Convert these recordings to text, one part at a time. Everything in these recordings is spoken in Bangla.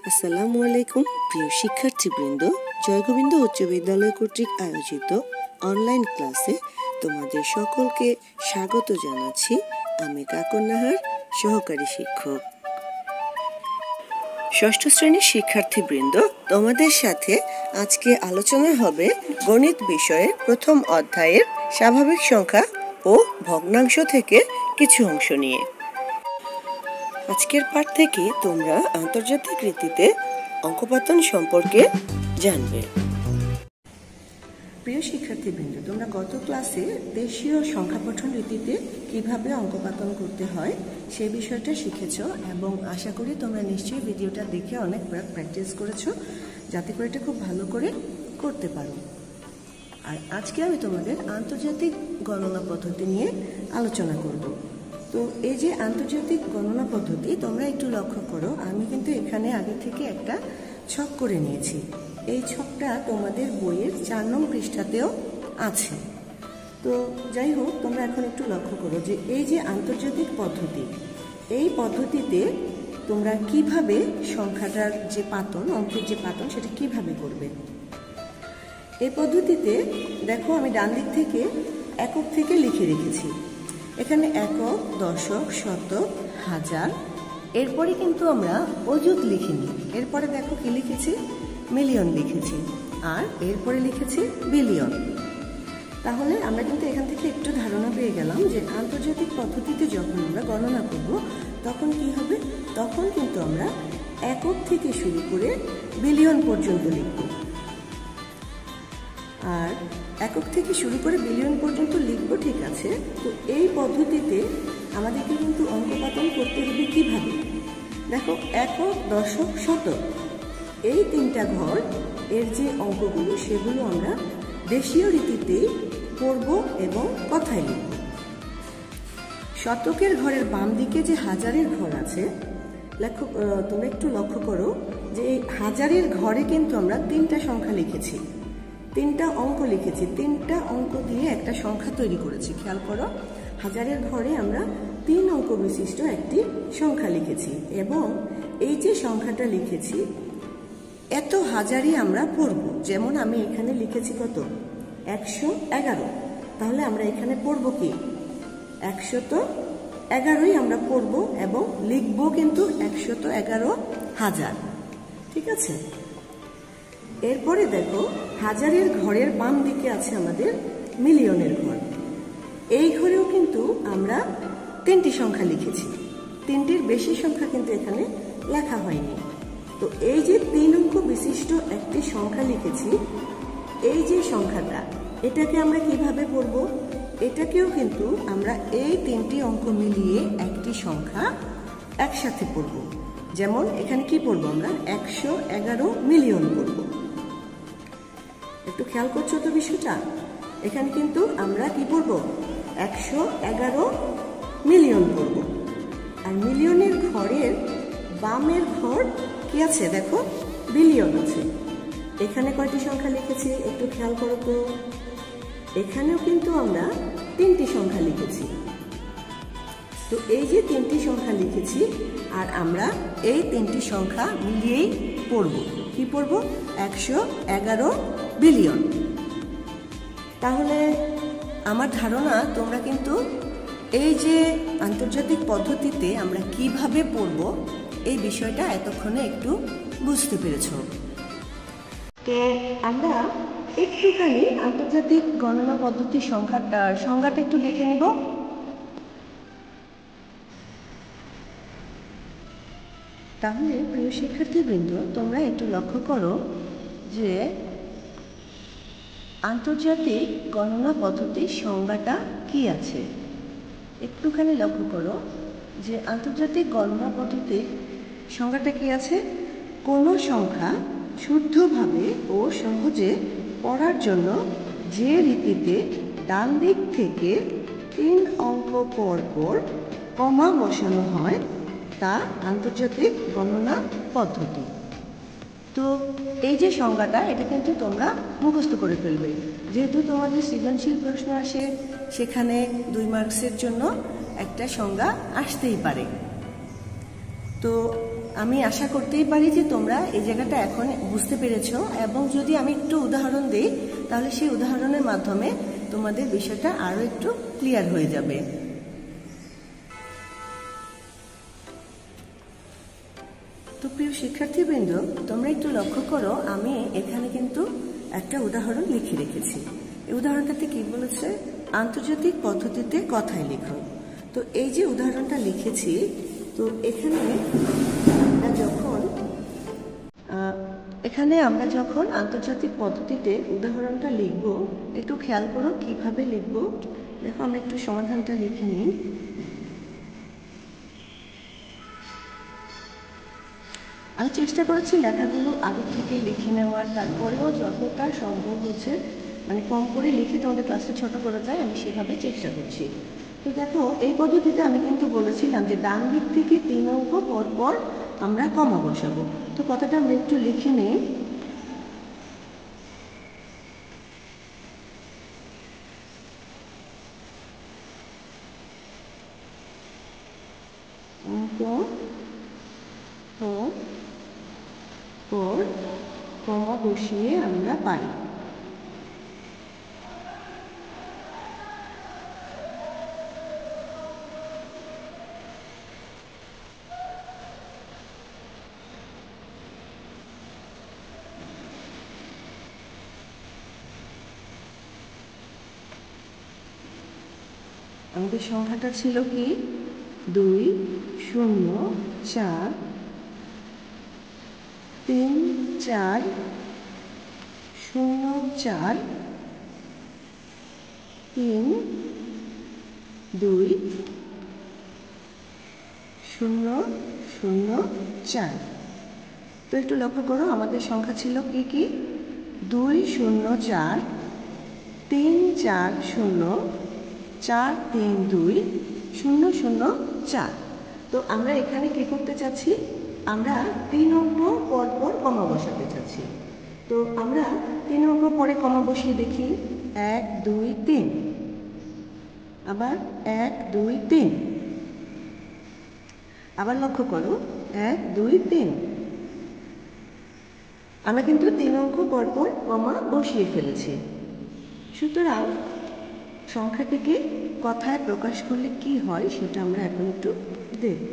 আসসালামু আলাইকুম প্রিয় শিক্ষার্থীবৃন্দ, জয়গোবিন্দ উচ্চ বিদ্যালয় কর্তৃক আয়োজিত অনলাইন ক্লাসে তোমাদের সকলকে স্বাগত জানাচ্ছি। আমি কাকন নাহার, সহকারী শিক্ষক। ষষ্ঠ শ্রেণীর শিক্ষার্থীবৃন্দ, তোমাদের সাথে আজকে আলোচনা হবে গণিত বিষয়ের প্রথম অধ্যায়ের স্বাভাবিক সংখ্যা ও ভগ্নাংশ থেকে কিছু অংশ নিয়ে। আজকের পাঠ থেকে তোমরা আন্তর্জাতিক রীতিতে অঙ্কপাতন সম্পর্কে জানবে। প্রিয় শিক্ষার্থীবৃন্দ, তোমরা গত ক্লাসে দেশীয় সংখ্যা পঠন রীতিতে কিভাবে অঙ্কপাতন করতে হয় সেই বিষয়টা শিখেছ এবং আশা করি তোমরা নিশ্চয়ই ভিডিওটা দেখে অনেক প্র্যাকটিস করেছো, যাতে করে এটা খুব ভালো করে করতে পারো। আর আজকে আমি তোমাদের আন্তর্জাতিক গণনা পদ্ধতি নিয়ে আলোচনা করব। তো এই যে আন্তর্জাতিক গণনা পদ্ধতি, তোমরা একটু লক্ষ্য করো, আমি কিন্তু এখানে আগে থেকে একটা ছক করে নিয়েছি। এই ছকটা তোমাদের বইয়ের 4 নং পৃষ্ঠাতেও আছে। তো যাই হোক, তোমরা এখন একটু লক্ষ্য করো যে এই যে আন্তর্জাতিক পদ্ধতি, এই পদ্ধতিতে তোমরা কিভাবে সংখ্যাটার যে পাতন, অঙ্কের যে পাতন, সেটা কিভাবে করবে। এই পদ্ধতিতে দেখো, আমি ডান দিক থেকে একক থেকে লিখে রেখেছি। এখানে একক, দশক, শতক, হাজার, এরপরে কিন্তু আমরা অযুত লিখিনি। এরপরে দেখো কি লিখেছি, মিলিয়ন লিখেছি, আর এরপরে লিখেছি বিলিয়ন। তাহলে আমরা কিন্তু এখান থেকে একটু ধারণা পেয়ে গেলাম যে আন্তর্জাতিক পদ্ধতিতে যখন আমরা গণনা করব তখন কি হবে। তখন কিন্তু আমরা একক থেকে শুরু করে বিলিয়ন পর্যন্ত লিখব। আর একক থেকে শুরু করে বিলিয়ন পর্যন্ত লিখব, ঠিক আছে। তো এই পদ্ধতিতে আমাদেরকে কিন্তু অঙ্কপাতন করতে হবে কিভাবে। দেখো, একক, দশক, শতক, এই 3টা ঘর এর যে অঙ্কগুলো সেগুলো আমরা দেশীয় রীতিতে পড়ব এবং কথায় লিখব। শতকের ঘরের বাম দিকে যে হাজারের ঘর আছে, তোমরা একটু লক্ষ্য করো যে এই হাজারের ঘরে কিন্তু আমরা 3টা সংখ্যা লিখেছি, 3টা অঙ্ক লিখেছি, 3টা অঙ্ক দিয়ে একটা সংখ্যা তৈরি করেছি। খেয়াল করো, হাজারের ঘরে আমরা 3 অঙ্ক বিশিষ্ট একটি সংখ্যা লিখেছি এবং এই যে সংখ্যাটা লিখেছি এত হাজারই আমরা পড়ব। যেমন আমি এখানে লিখেছি কত, 111। তাহলে আমরা এখানে পড়ব কি, 111ই আমরা পড়ব এবং লিখব কিন্তু 111,000, ঠিক আছে। এরপরে দেখো, হাজারের ঘরের বাম দিকে আছে আমাদের মিলিয়নের ঘর। এই ঘরেও কিন্তু আমরা 3টি সংখ্যা লিখেছি, 3টির বেশি সংখ্যা কিন্তু এখানে লেখা হয়নি। তো এই যে 3 অঙ্ক বিশিষ্ট একটি সংখ্যা লিখেছি, এই যে সংখ্যাটা, এটাকে আমরা কিভাবে পড়ব। এটাকেও কিন্তু আমরা এই 3টি অঙ্ক মিলিয়ে একটি সংখ্যা একসাথে পড়ব। যেমন এখানে কি পড়ব, আমরা 111 মিলিয়ন পড়ব। একটু খেয়াল করছো তো বিষয়টা। এখানে কিন্তু আমরা কি পড়ব, 111 মিলিয়ন পড়ব। আর মিলিয়নের ঘরের বামের ঘর কি আছে, দেখো, বিলিয়ন আছে। এখানে কয়টি সংখ্যা লিখেছি একটু খেয়াল করো তো। এখানেও কিন্তু আমরা 3টি সংখ্যা লিখেছি। তো এই যে 3টি সংখ্যা লিখেছি, আর আমরা এই 3টি সংখ্যা মিলিয়েই পড়ব। কি পড়ব, 111 বিলিয়ন। তাহলে আমার ধারণা তোমরা কিন্তু এই যে আন্তর্জাতিক পদ্ধতিতে আমরা কিভাবে পড়ব এই বিষয়টা এতক্ষণে একটু বুঝতে পেরেছ। তো আমরা একটুখানি আন্তর্জাতিক গণনা পদ্ধতির সংজ্ঞাটা একটু দেখে নেব। তাহলে প্রিয় শিক্ষার্থীবৃন্দ, তোমরা একটু লক্ষ্য করো যে আন্তর্জাতিক গণনা পদ্ধতির সংজ্ঞাটা কি আছে। একটুখানি লক্ষ্য করো যে আন্তর্জাতিক গণনা পদ্ধতির সংজ্ঞাটা কি আছে। কোনো সংখ্যা শুদ্ধভাবে ও সহজে পড়ার জন্য যে রীতিতে ডান দিক থেকে 3 অঙ্ক পর পর কমা বসানো হয় তা আন্তর্জাতিক গণনা পদ্ধতি। তো এই যে সংজ্ঞাটা, এটা কিন্তু তোমরা মুখস্থ করে ফেলবে। যেহেতু তোমাদের সৃজনশীল প্রশ্ন আসে, সেখানে 2 মার্কসের জন্য একটা সংজ্ঞা আসতেই পারে। তো আমি আশা করতেই পারি যে তোমরা এই জায়গাটা এখন বুঝতে পেরেছো, এবং যদি আমি একটু উদাহরণ দিই তাহলে সেই উদাহরণের মাধ্যমে তোমাদের বিষয়টা আরো একটু ক্লিয়ার হয়ে যাবে। তো প্রিয় শিক্ষার্থীবৃন্দ, তোমরা একটু লক্ষ্য করো, আমি এখানে কিন্তু একটা উদাহরণ লিখে রেখেছি। এই উদাহরণটাতে কি বলেছে? আন্তর্জাতিক পদ্ধতিতে কথায় লেখো। তো এই যে উদাহরণটা লিখেছি, তো এখানে আমরা যখন আন্তর্জাতিক পদ্ধতিতে উদাহরণটা লিখব, একটু খেয়াল করো কিভাবে লিখব। দেখো, আমরা একটু সমাধানটা লিখে নিই। আমি চেষ্টা করেছি লেখাগুলো আগে থেকে লিখে নেওয়ার, তারপরেও যতটা সম্ভব হচ্ছে মানে কম করে লিখে তোমাদের ক্লাসে ছোট করা যায় আমি সেভাবে চেষ্টা করছি। তো দেখো, এই পদ্ধতিতে আমি কিন্তু বলেছিলাম যে ডান দিক থেকে 3 অঙ্ক পর পর আমরা কমা বসাবো। তো কথাটা আমরা একটু লিখে নিই। অঙ্ক পর কমা বসিয়ে আমরা পাই। আমাদের সংখ্যাটা ছিল কি? 2 0 4 3 4 0 4 3 2 0 0 4। তো একটু লক্ষ্য করো, আমাদের সংখ্যা ছিল কি কি? 2 0 4 3 4 0 4 3 2 0 0 4। তো আমরা এখানে কি করতে চাচ্ছি? আমরা 3 অঙ্ক পর পর কমা বসাতে চাচ্ছি। তো আমরা 3 অঙ্ক পরে কমা বসিয়ে দেখি। 1 2 3, আবার 1 2 3, আবার লক্ষ্য করো 1 2 3। আমরা কিন্তু 3 অঙ্ক পর পর কমা বসিয়ে ফেলেছি। সুতরাং সংখ্যাটিকে কথায় প্রকাশ করলে কি হয় সেটা আমরা এখন একটু দেখব।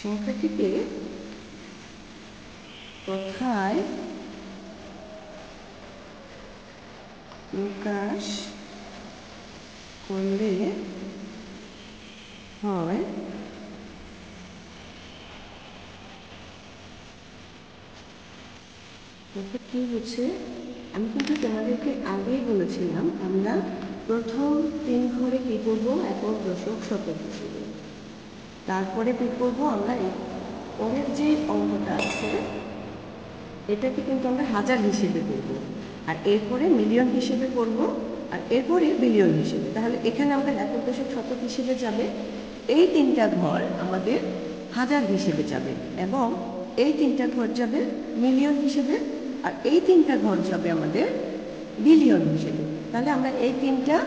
সংখ্যাটিকে কথায় প্রকাশ করলে হয় কি হচ্ছে, আমি কিন্তু তোমাদেরকে আগেই বলেছিলাম আমরা প্রথম 3 ঘরে কি করবো? একক, দশক, শতক হিসেবে। তারপরে কি করবো? আমরা পরের যে অঙ্কটা আছে এটাকে কিন্তু আমরা হাজার হিসেবে করব, আর এরপরে মিলিয়ন হিসেবে করব, আর এরপরে বিলিয়ন হিসেবে। তাহলে এখানে আমাদের একক, দশক, শতক হিসেবে যাবে। এই 3টা ঘর আমাদের হাজার হিসেবে যাবে, এবং এই 3টা ঘর যাবে মিলিয়ন হিসেবে, আর এই 3টা ঘর যাবে আমাদের বিলিয়ন হিসেবে। তাহলে আমরা এই 3টা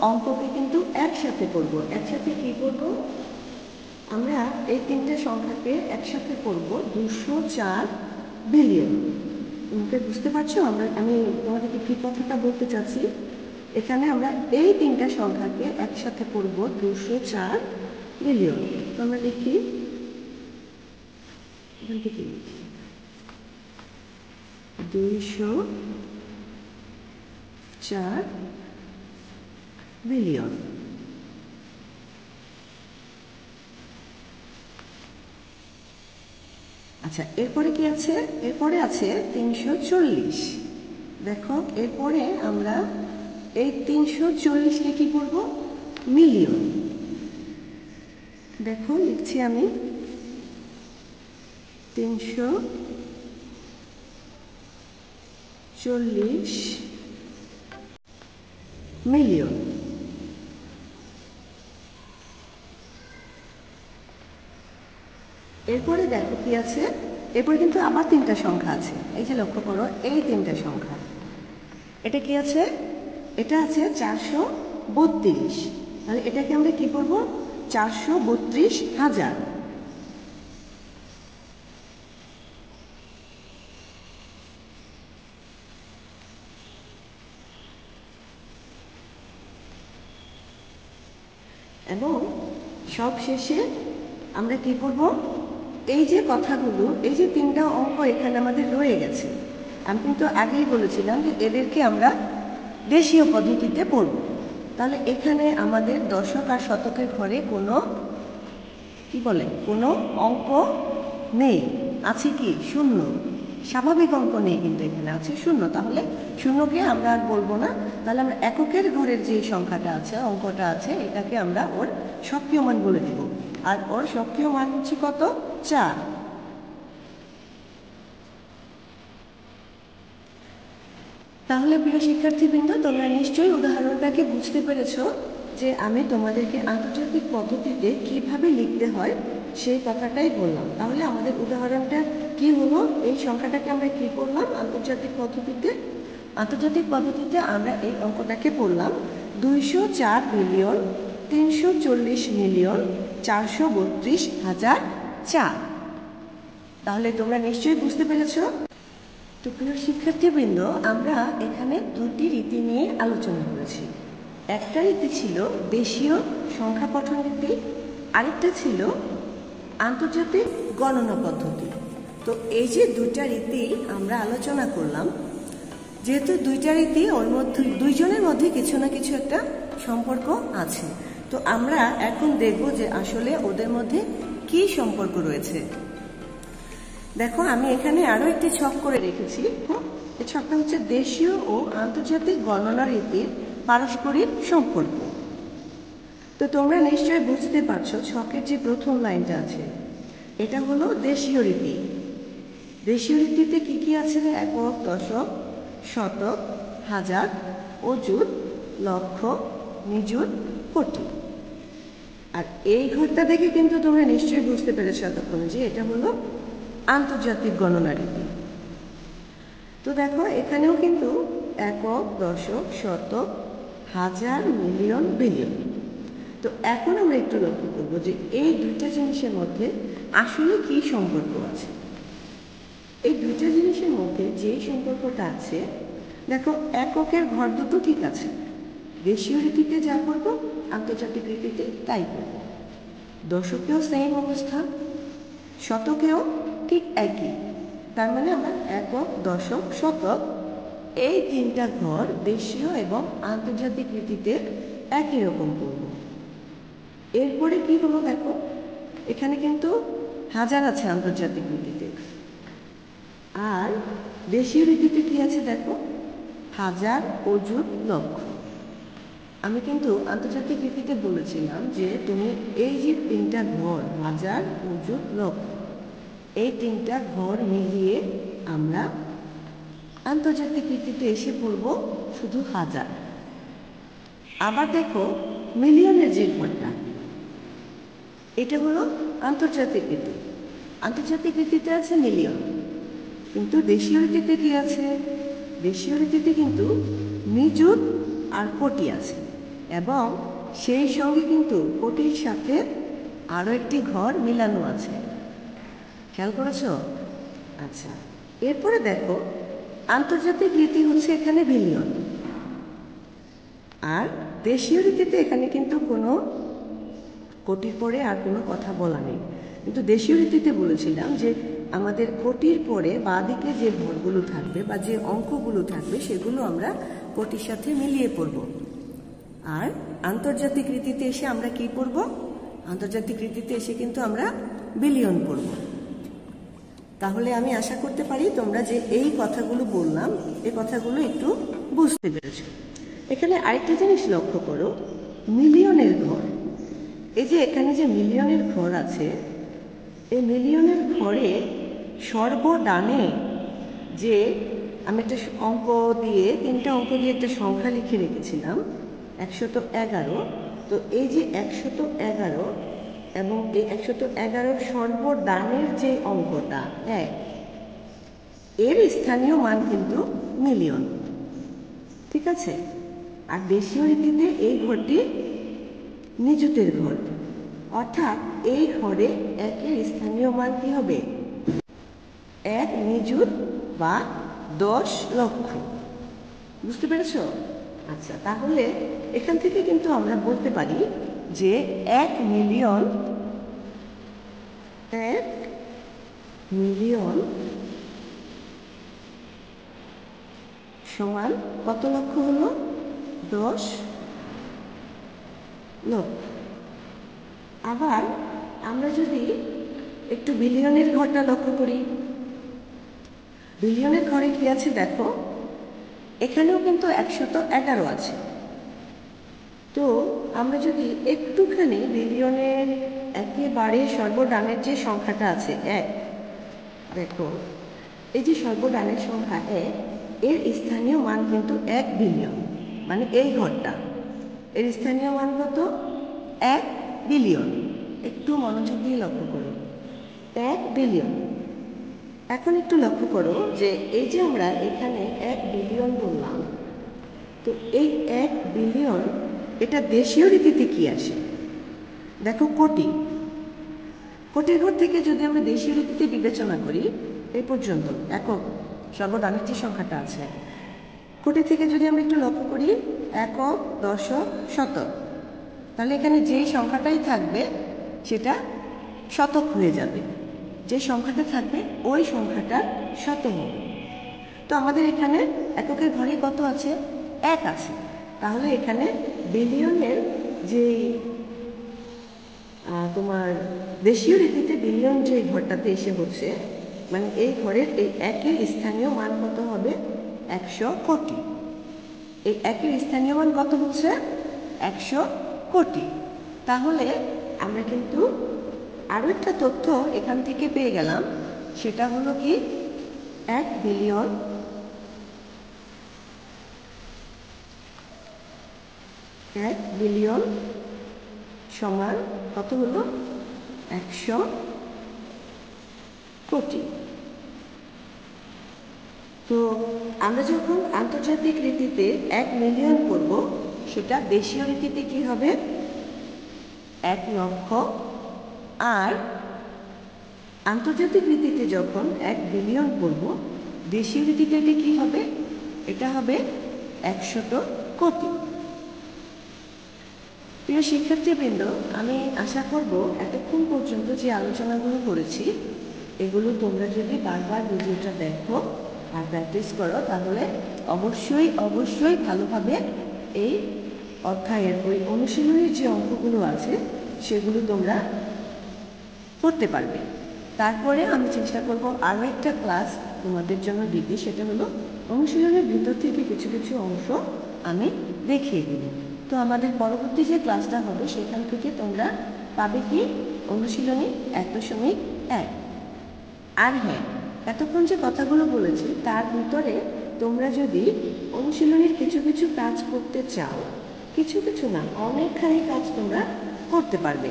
অঙ্ককে কিন্তু একসাথে করব। একসাথে কি করব? আমরা এই 3টে সংখ্যাকে একসাথে করব 204 বিলিয়ন। তোমরা বুঝতে পারছো আমি তোমাদেরকে কি কথাটা বলতে চাচ্ছি? এখানে আমরা এই 3টা সংখ্যাকে একসাথে করব 204 বিলিয়ন। তো আমরা লিখি, এখান থেকে লিখি 204 বিলিয়ন। আচ্ছা, এরপরে কি আছে? এরপরে আছে 340। দেখো, এরপরে আমরা এই 340কে কি করব? মিলিয়ন। দেখো লিখছি আমি 340 মিলিয়ন। এরপরে দেখো কি আছে, এরপরে কিন্তু আবার তিনটা সংখ্যা আছে। এই যে লক্ষ্য করো, এই তিনটা সংখ্যা, এটা কি আছে? এটা আছে 432। তাহলে এটাকে আমরা কি করব? 432,000। এবং সব শেষে আমরা কি করব? এই যে কথাগুলো, এই যে তিনটা অঙ্ক এখানে আমাদের রয়ে গেছে, আমি কিন্তু আগেই বলেছিলাম যে এদেরকে আমরা দেশীয় পদ্ধতিতে পড়ব। তাহলে এখানে আমাদের দশক আর শতকের ঘরে কোনো কি বলে, কোনো অঙ্ক নেই। আছে কি? শূন্য। স্বাভাবিক অঙ্ক নেই, কিন্তু এখানে আছে শূন্য। তাহলে শূন্যকে আমরা আর বলবো না। তাহলে আমরা এককের ঘরের যে সংখ্যাটা আছে, অঙ্কটা আছে, এটাকে আমরা ওর সক্রিয় মান বলে দিব। আর ওর সক্রিয় মান হচ্ছে কত? 4। তাহলে প্রিয় শিক্ষার্থীবৃন্দ, তোমরা নিশ্চয়ই উদাহরণটাকে বুঝতে পেরেছ যে আমি তোমাদেরকে আন্তর্জাতিক পদ্ধতিতে কিভাবে লিখতে হয় সেই কথাটাই বললাম। তাহলে আমাদের উদাহরণটা কি হলো? এই সংখ্যাটাকে আমরা কি করলাম আন্তর্জাতিক পদ্ধতিতে? আন্তর্জাতিক পদ্ধতিতে আমরা এই অঙ্কটাকে পড়লাম 204,340,432,004। তাহলে তোমরা নিশ্চয়ই বুঝতে পেরেছ। তো প্রিয় শিক্ষার্থীবৃন্দ, আমরা এখানে দুটি রীতি নিয়ে আলোচনা করেছি। একটা রীতি ছিল দেশীয় সংখ্যা পঠন রীতি, আরেকটা ছিল আন্তর্জাতিক গণনা পদ্ধতি। তো এই যে দুইটা রীতি আমরা আলোচনা করলাম, যেহেতু দুইটা রীতি ওর মধ্যে দুইজনের মধ্যে কিছু না কিছু একটা সম্পর্ক আছে, তো আমরা এখন দেখব যে আসলে ওদের মধ্যে কি সম্পর্ক রয়েছে। দেখো, আমি এখানে আরো একটি ছক করে রেখেছি। এই ছকটা হচ্ছে দেশীয় ও আন্তর্জাতিক গণনা রীতির পারস্পরিক সম্পর্ক। তো তোমরা নিশ্চয়ই বুঝতে পারছো, ছকের যে প্রথম লাইনটা আছে এটা হলো দেশীয় রীতি। দেশীয় রীতিতে কি কি আছে? একক, দশক, শতক, হাজার, অযুত, লক্ষ, নিযুত, কোটি। আর এই ঘরটা দেখে কিন্তু তোমরা নিশ্চয়ই বুঝতে পেরেছো এতক্ষণে যে এটা হলো আন্তর্জাতিক গণনা রীতি। তো দেখো, এখানেও কিন্তু একক, দশক, শতক, হাজার, মিলিয়ন, বিলিয়ন। তো এখন আমরা একটু লক্ষ্য করবো যে এই দুইটা জিনিসের মধ্যে আসলে কি সম্পর্ক আছে। এই দুইটা জিনিসের মধ্যে যে সম্পর্কটা আছে, দেখো, এককের ঘর দুটো ঠিক আছে, দেশীয় রীতিতে যা করবো আন্তর্জাতিক রীতিতে তাই করবো। দশকেও সেম অবস্থা, শতকেও ঠিক একই। তার মানে আমরা একক, দশক, শতক এই তিনটা ঘর দেশীয় এবং আন্তর্জাতিক রীতিতে একই রকম করব। এরপরে কি হলো? দেখো, এখানে কিন্তু হাজার আছে আন্তর্জাতিক রীতিতে, আর দেশীয় রীতিতে কি আছে? দেখো, হাজার, অযুত, লক্ষ। আমি কিন্তু আন্তর্জাতিক রীতিতে বলেছিলাম যে তুমি এই যে তিনটা ঘর, হাজার, অযুত, লক্ষ, এই তিনটা ঘর মিলিয়ে আমরা আন্তর্জাতিক রীতিতে এসে পড়ব শুধু হাজার। আবার দেখো, মিলিয়নের যে ঘরটা, এটা হলো আন্তর্জাতিক রীতি। আন্তর্জাতিক রীতিতে আছে মিলিয়ন, কিন্তু দেশীয় রীতিতে কি আছে? দেশীয় রীতিতে কিন্তু নিযুত আর কোটি আছে, এবং সেই সঙ্গে কিন্তু কোটির সাথে আরও একটি ঘর মিলানো আছে। খেয়াল করেছো? আচ্ছা, এরপরে দেখো, আন্তর্জাতিক রীতি হচ্ছে এখানে বিলিয়ন, আর দেশীয় রীতিতে এখানে কিন্তু কোনো কোটির পরে আর কোনো কথা বলা নেই। কিন্তু দেশীয় রীতিতে বলেছিলাম যে আমাদের কোটির পরে বাঁদিকে যে ঘরগুলো থাকবে বা যে অঙ্কগুলো থাকবে সেগুলো আমরা কোটির সাথে মিলিয়ে পড়ব। আর আন্তর্জাতিক রীতিতে এসে আমরা কি পড়ব? আন্তর্জাতিক রীতিতে এসে কিন্তু আমরা বিলিয়ন পড়ব। তাহলে আমি আশা করতে পারি তোমরা যে এই কথাগুলো বললাম, এই কথাগুলো একটু বুঝতে পেরেছো। এখানে আরেকটা জিনিস লক্ষ্য করো, মিলিয়নের ঘর। এই যে এখানে যে মিলিয়নের ঘর আছে, এই মিলিয়নের ঘরে সর্বডানে যে আমি একটা অঙ্ক দিয়ে, তিনটা অঙ্ক দিয়ে একটা সংখ্যা লিখে রেখেছিলাম 111। তো এই যে 111, এবং এই 111 সর্বদানের যে অঙ্কটা 1, এর স্থানীয় মান কিন্তু মিলিয়ন, ঠিক আছে। আর দেশীয় রীতিতে এই ঘরটি নিযুতের ঘর, অর্থাৎ এই ঘরে 1-এর স্থানীয় মান কি হবে? 1 নিযুত বা 10 লক্ষ। বুঝতে পেরেছ? আচ্ছা, তাহলে এখান থেকে কিন্তু আমরা বলতে পারি যে 1 মিলিয়ন সমান কত লক্ষ হলো? 10 লক্ষ। আবার আমরা যদি একটু বিলিয়নের ঘরটা লক্ষ্য করি, বিলিয়নের ঘরে কি আছে দেখো, এখানেও কিন্তু 111 আছে। তো আমরা যদি একটুখানি বিলিয়নের একেবারে সর্বডানের যে সংখ্যাটা আছে 1, দেখো এই যে সর্বডানের সংখ্যা 1, এর স্থানীয় মান কিন্তু 1 বিলিয়ন, মানে এই ঘরটা এর স্থানীয় মান কত? 1 বিলিয়ন। একটু মনোযোগ দিয়ে লক্ষ্য করো, 1 বিলিয়ন। এখন একটু লক্ষ্য করো যে এই যে আমরা এখানে 1 বিলিয়ন বললাম, তো এই 1 বিলিয়ন এটা দেশীয় রীতিতে কি আসে? দেখো কোটি, কোটির ঘর থেকে যদি আমরা দেশীয় রীতিতে বিবেচনা করি, এই পর্যন্ত একক সর্বদানের যে সংখ্যাটা আছে, কোটি থেকে যদি আমরা একটু লক্ষ্য করি, একক, দশক, শতক, তাহলে এখানে যেই সংখ্যাটাই থাকবে সেটা শতক হয়ে যাবে। যে সংখ্যাটা থাকবে ওই সংখ্যাটা শতক হবে। তো আমাদের এখানে এককের ঘরে কত আছে? 1 আছে। তাহলে এখানে বিলিয়নের যে তোমার দেশীয় রীতিতে বিলিয়ন যে ঘরটাতে এসে হচ্ছে, মানে এই ঘরের এই 1-এর স্থানীয় মান কত হবে? 100 কোটি। এই 1-এর স্থানীয় মান কত হচ্ছে? 100 কোটি। তাহলে আমরা কিন্তু আরও একটা তথ্য এখান থেকে পেয়ে গেলাম, সেটা হলো কি 1 বিলিয়ন সমান কত হলো? 100 কোটি। তো আমরা যখন আন্তর্জাতিক রীতিতে 1 মিলিয়ন করব, সেটা দেশীয় রীতিতে কি হবে? 1 লক্ষ। আর আন্তর্জাতিক রীতিতে যখন 1 বিলিয়ন করব, দেশীয় রীতিতে এটা কি হবে? এটা হবে 100 কোটি। প্রিয় শিক্ষার্থীবৃন্দ, আমি আশা করব এতক্ষণ পর্যন্ত যে আলোচনাগুলো করেছি, এগুলো তোমরা যদি বারবার ভিডিওটা দেখো আর প্র্যাকটিস করো, তাহলে অবশ্যই ভালোভাবে এই অধ্যায়ের ওই অনুশীলনের যে অঙ্কগুলো আছে সেগুলো তোমরা করতে পারবে। তারপরে আমি চেষ্টা করব আরও একটা ক্লাস তোমাদের জন্য দিতে, সেটা হলো অনুশীলনের ভিতর থেকে কিছু কিছু অংশ আমি দেখিয়ে দেব। তো আমাদের পরবর্তী যে ক্লাসটা হবে সেখান থেকে তোমরা পাবে কি? অনুশীলনী 1.1। আর হ্যাঁ, এতক্ষণ যে কথাগুলো বলেছি তার ভিতরে তোমরা যদি অনুশীলনীর কিছু কিছু কাজ করতে চাও, কিছু না অনেকখানি কাজ তোমরা করতে পারবে।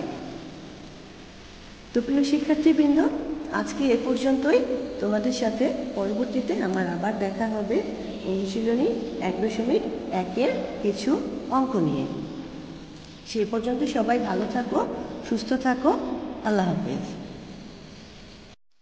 তো প্রিয় শিক্ষার্থীবৃন্দ, আজকে এ পর্যন্তই। তোমাদের সাথে পরবর্তীতে আমার আবার দেখা হবে অনুশীলনী 1.1-এর কিছু অঙ্ক নিয়ে। সেই পর্যন্ত সবাই ভালো থাকো, সুস্থ থাকো। আল্লাহ হাফেজ।